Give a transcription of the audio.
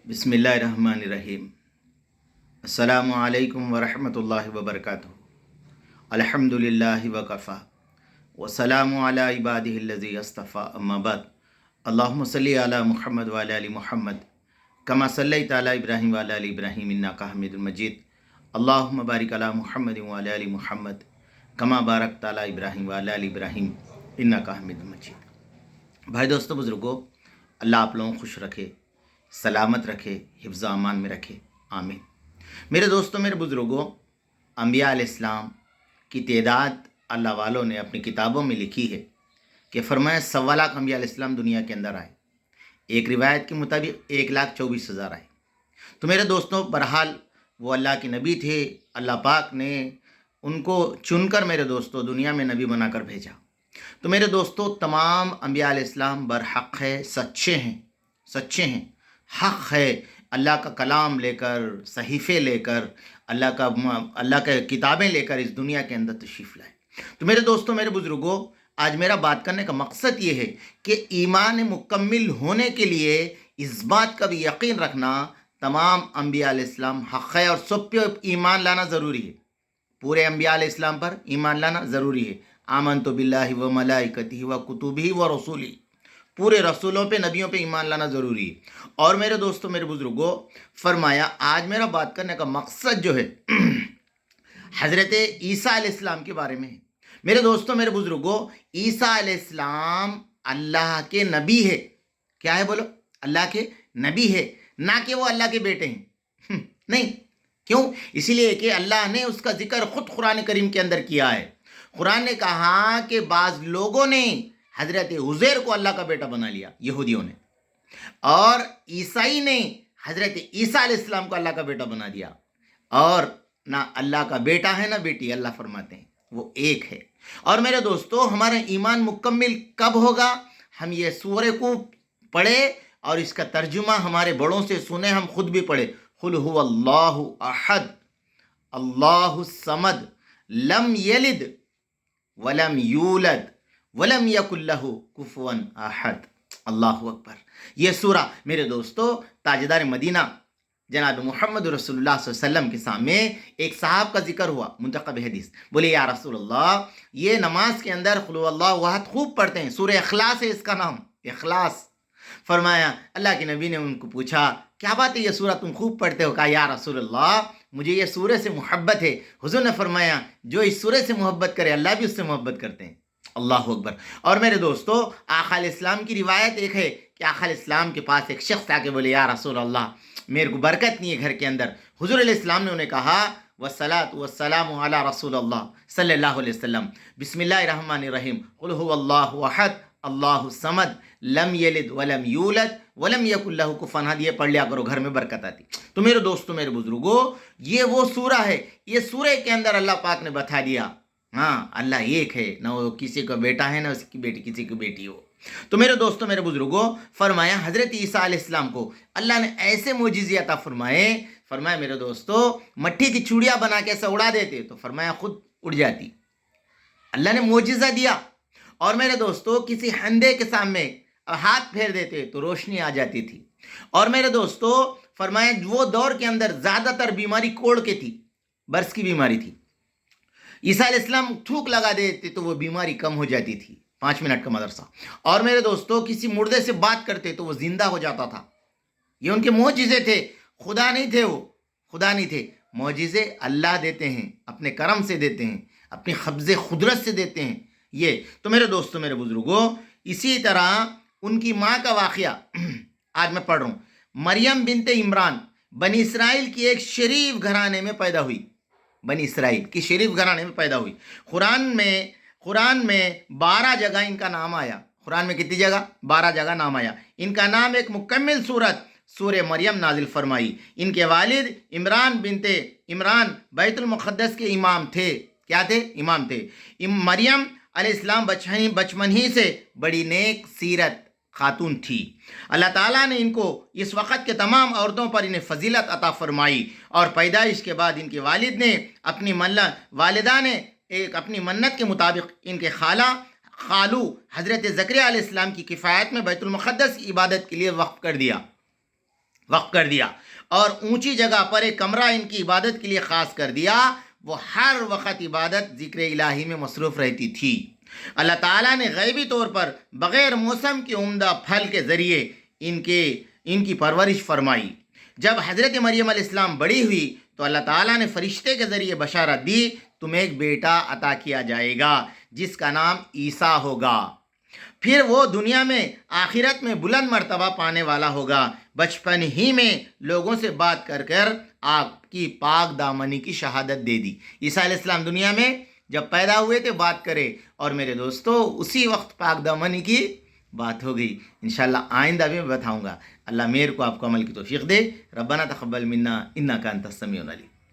बिस्मिल्लाहिर्रहमानिर्रहीम। अस्सलामु अलैकुम वरहमतुल्लाहि वबरकातुहू। अल्हम्दुलिल्लाहि वकफ़ा वस्सलामु अला इबादिहिल्लज़ी अस्तफ़ा अम्मा बाद। अल्लाहुम्मा सल्लि अला मुहम्मद व अला आलि मुहम्मद कमा सल्लैता अला इब्राहीम व अला आलि इब्राहीम इन्नका हमीदुम मजीद। अल्लाहुम्मा बारिक अला मुहम्मद व अला आलि मुहम्मद कमा बारकता अला इब्राहीम व अला आलि इब्राहीम इन्नका हमीदुम मजीद। भाई दोस्तों बुज़ुर्गों, अल्लाह आप लोगों को खुश रखे, सलामत रखे, हिफ्ज़ अमान में रखे, आमीन। मेरे दोस्तों, मेरे बुज़ुर्गों, अंबिया अलैहिस्सलाम की तादाद अल्लाह वालों ने अपनी किताबों में लिखी है कि फरमाया 1.25 लाख अंबिया अलैहिस्सलाम दुनिया के अंदर आए। एक रिवायत के मुताबिक 1,24,000 आए। तो मेरे दोस्तों, बहरहाल वो अल्लाह के नबी थे। अल्लाह पाक ने उनको चुनकर मेरे दोस्तों दुनिया में नबी बनाकर भेजा। तो मेरे दोस्तों, तमाम अंबिया अलैहिस्सलाम बरहक है, सच्चे हैं, हक़ है। अल्लाह का कलाम लेकर, सहीफ़े लेकर, अल्लाह के किताबें लेकर इस दुनिया के अंदर तशरीफ़ लाए। तो मेरे दोस्तों, मेरे बुज़ुर्गों, आज मेरा बात करने का मकसद ये है कि ईमान मुकम्मिल होने के लिए इस बात का भी यकीन रखना तमाम अंबिया अलैहिस्सलाम हक़ है और सब पे ईमान लाना ज़रूरी है। पूरे अंबिया अलैहिस्सलाम पर ईमान लाना ज़रूरी है। आमनतु बिल्लाहि व मलाइकतिहि व कुतुबिहि व रसूलिही, पूरे रसूलों पे, नबियों पे ईमान लाना ज़रूरी है। और मेरे दोस्तों, मेरे बुज़ुर्गों, फरमाया आज मेरा बात करने का मकसद जो है हज़रत ईसा अलैहिस्सलाम के बारे में है। मेरे दोस्तों, मेरे बुज़ुर्गों, ईसा अलैहिस्सलाम अल्लाह के नबी है। क्या है बोलो? अल्लाह के नबी है, ना कि वो अल्लाह के बेटे हैं। नहीं, क्यों? इसीलिए कि अल्लाह ने उसका जिक्र खुद कुरान करीम के अंदर किया है। कुरान ने कहा कि बाज़ लोगों ने हज़रत उज़ैर को अल्लाह का बेटा बना लिया, यहूदियों ने, और ईसाई ने हज़रत ईसा अलैहिस्सलाम को अल्लाह का बेटा बना दिया। और ना अल्लाह का बेटा है ना बेटी, अल्लाह फरमाते हैं वो एक है। और मेरे दोस्तों, हमारा ईमान मुकम्मिल कब होगा? हम ये सूरे को पढ़े और इसका तर्जुमा हमारे बड़ों से सुने, हम खुद भी पढ़े। कुल हुवल्लाहु अहद अल्लाहुस समद लम यलिद वलम यूलद वलम यकुल्लहु कुफुवन अहद। अल्लाहु अकबर। ये सूरा मेरे दोस्तों ताजदार मदीना जनाब मोहम्मद रसूलुल्लाह सल्लल्लाहु अलैहि वसल्लम के सामने एक साहब का जिक्र हुआ, मुंतखब हदीस। बोले या रसूलल्लाह, ये नमाज के अंदर कुल हुवल्लाहु अहद खूब पढ़ते हैं, सूरह इखलास है इसका नाम, इखलास। फरमाया, अल्लाह के नबी ने उनको पूछा, क्या बात है, ये सूरा तुम खूब पढ़ते हो? कहा, या रसूलल्लाह, मुझे ये सूरे से मोहब्बत है। हुजूर ने फरमाया, जो इस सूरे से मोहब्बत करे अल्लाह भी उससे मोहब्बत करते हैं। अल्लाह अकबर। और मेरे दोस्तों, आका अलैहिस्सलाम की रिवायत एक है कि आका अलैहिस्सलाम के पास एक शख्स आके बोले, या रसूल अल्लाह, मेरे को बरकत नहीं है घर के अंदर। हुजूर अलैहिस्सलाम ने उन्हें कहा, वस्सलातु वस्सलामु अला रसूलिल्लाह सल्लल्लाहु अलैहि वसल्लम, बिस्मिल्लाहिर्रहमानिर्रहीम, कुल हुवल्लाहु अहद अल्लाहुस समद लम यलिद वलम यूलद वलम यकुल लहु कुफुवन अहद। ये पढ़ लिया करो, घर में बरकत आती। तो मेरे दोस्तों, मेरे बुजुर्गों, ये वो सूरा है। ये सूरे के अंदर अल्लाह पाक ने बता दिया, हाँ, अल्लाह एक है, ना वो किसी का बेटा है ना उसकी बेटी, किसी की बेटी हो। तो मेरे दोस्तों, मेरे बुजुर्गों, फरमाया हज़रत ईसा अलैहिस्सलाम को अल्लाह ने ऐसे मोजिज़े अता फरमाए। फरमाया मेरे दोस्तों, मट्टी की चूड़ियाँ बना के ऐसा उड़ा देते तो फरमाया खुद उड़ जाती। अल्लाह ने मोजिज़ा दिया। और मेरे दोस्तों, किसी अंधे के सामने हाथ फेर देते तो रोशनी आ जाती थी। और मेरे दोस्तों, फरमाया वो दौर के अंदर ज़्यादातर बीमारी कोढ़ के थी, बर्स की बीमारी थी। ईसा अलैहिस्सलाम थूक लगा देते तो वो बीमारी कम हो जाती थी। 5 मिनट का मदरसा। और मेरे दोस्तों, किसी मुर्दे से बात करते तो वो जिंदा हो जाता था। ये उनके मोजिज़े थे, खुदा नहीं थे, वो खुदा नहीं थे। मोजिज़े अल्लाह देते हैं, अपने करम से देते हैं, अपनी कब्ज़े खुदरत से देते हैं। ये तो मेरे दोस्तों, मेरे बुजुर्गों, इसी तरह उनकी माँ का वाक़या आज मैं पढ़ रहा हूँ। मरियम बिनते इमरान बनी इसराइल की एक शरीफ घराने में पैदा हुई। बनी इसराइल की शरीफ घराने में पैदा हुई। कुरान में 12 जगह इनका नाम आया। कुरान में कितनी जगह? 12 जगह नाम आया। इनका नाम एक मुकम्मिल सूरत सूरह मरियम नाजिल फरमाई। इनके वालिद इमरान बिनते इमरान बैतुल मुक़द्दस के इमाम थे। क्या थे? इमाम थे। मरियम अलैहिस्सलाम बचपन ही से बड़ी नेक सीरत खातून थी। अल्लाह ताला ने इनको इस वक़्त के तमाम औरतों पर इन्हें फजीलत अता फरमाई। और पैदाइश के बाद इनके वालिदा ने अपनी मन्नत के मुताबिक इनके खालू हज़रत ज़करिया अलैहिस्सलाम की किफ़ायत में बैतुल मुक़द्दस की इबादत के लिए वक्फ़ कर दिया। وقف کر دیا اور اونچی جگہ پر ایک کمرہ ان کی عبادت کے لیے خاص کر دیا، وہ ہر وقت عبادت ذکر الہی میں مصروف رہتی تھی۔ اللہ تعالیٰ نے غیبی طور پر بغیر موسم کے عمدہ پھل کے ذریعے ان کی پرورش فرمائی۔ جب حضرت مریم علیہ السلام بڑی ہوئی تو اللہ تعالیٰ نے فرشتے کے ذریعے بشارت دی، تمہیں ایک بیٹا عطا کیا جائے گا جس کا نام عیسیٰ ہوگا، پھر وہ دنیا میں آخرت میں بلند مرتبہ پانے والا ہوگا۔ بچپن ہی میں لوگوں سے بات کر کر آپ کی پاک دامنی کی شہادت دے دی۔ عیسیٰ علیہ السلام دنیا میں جب پیدا ہوئے تھے بات کرے، اور میرے دوستو اسی وقت پاک دامنی کی بات ہو گئی۔ انشاءاللہ آئندہ بھی میں بتاؤں گا۔ اللہ میرے کو آپ کو عمل کی توفیق دے۔ ربنا تقبل منا انک انت السمیع العلیم۔